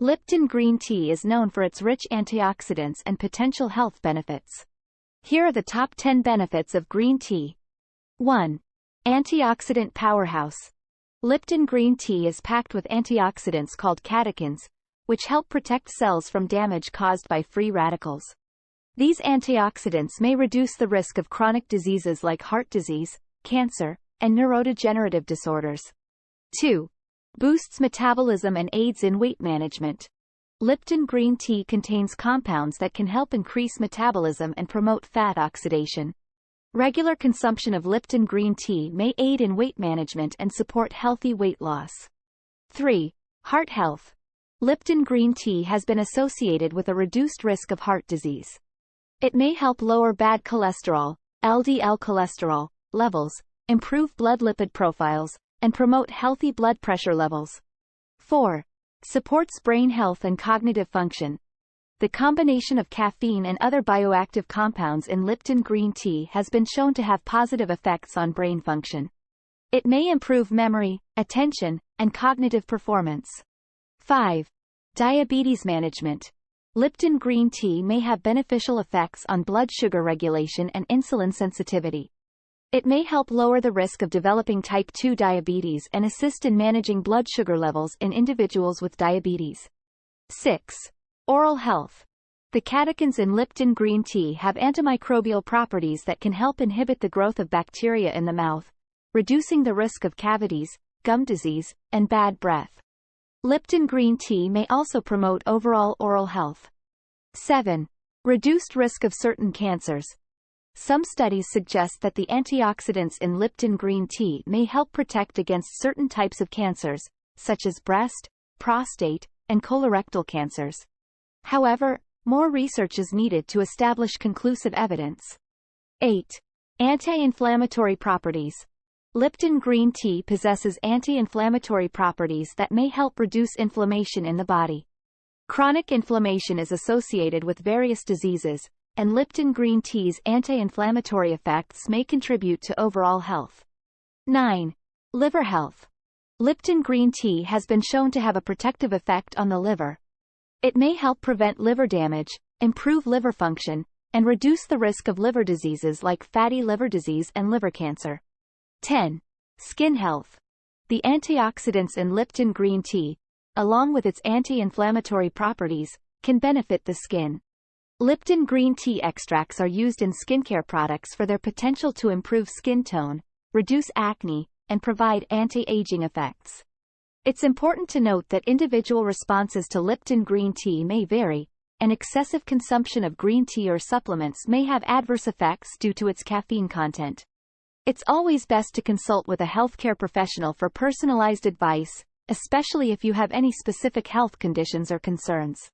Lipton green tea is known for its rich antioxidants and potential health benefits. Here are the top 10 benefits of green tea. 1. Antioxidant powerhouse. Lipton green tea is packed with antioxidants called catechins, which help protect cells from damage caused by free radicals. These antioxidants may reduce the risk of chronic diseases like heart disease, cancer, and neurodegenerative disorders. 2. Boosts metabolism and aids in weight management. Lipton green tea contains compounds that can help increase metabolism and promote fat oxidation. Regular consumption of Lipton green tea may aid in weight management and support healthy weight loss. 3. Heart health. Lipton green tea has been associated with a reduced risk of heart disease. It may help lower bad cholesterol, LDL cholesterol, levels, improve blood lipid profiles, and promote healthy blood pressure levels. 4. Supports brain health and cognitive function. The combination of caffeine and other bioactive compounds in Lipton green tea has been shown to have positive effects on brain function. It may improve memory, attention, and cognitive performance. 5. Diabetes management. Lipton green tea may have beneficial effects on blood sugar regulation and insulin sensitivity. It may help lower the risk of developing type 2 diabetes and assist in managing blood sugar levels in individuals with diabetes. 6. Oral health. The catechins in Lipton green tea have antimicrobial properties that can help inhibit the growth of bacteria in the mouth, reducing the risk of cavities, gum disease, and bad breath. Lipton green tea may also promote overall oral health. 7. Reduced risk of certain cancers. Some studies suggest that the antioxidants in Lipton green tea may help protect against certain types of cancers, such as breast, prostate, and colorectal cancers. However, more research is needed to establish conclusive evidence. 8. Anti-inflammatory properties. Lipton green tea possesses anti-inflammatory properties that may help reduce inflammation in the body. Chronic inflammation is associated with various diseases, and Lipton green tea's anti-inflammatory effects may contribute to overall health. 9. Liver health. Lipton green tea has been shown to have a protective effect on the liver. It may help prevent liver damage, improve liver function, and reduce the risk of liver diseases like fatty liver disease and liver cancer. 10. Skin health. The antioxidants in Lipton green tea, along with its anti-inflammatory properties, can benefit the skin. Lipton green tea extracts are used in skincare products for their potential to improve skin tone, reduce acne, and provide anti-aging effects. It's important to note that individual responses to Lipton green tea may vary, and excessive consumption of green tea or supplements may have adverse effects due to its caffeine content. It's always best to consult with a healthcare professional for personalized advice, especially if you have any specific health conditions or concerns.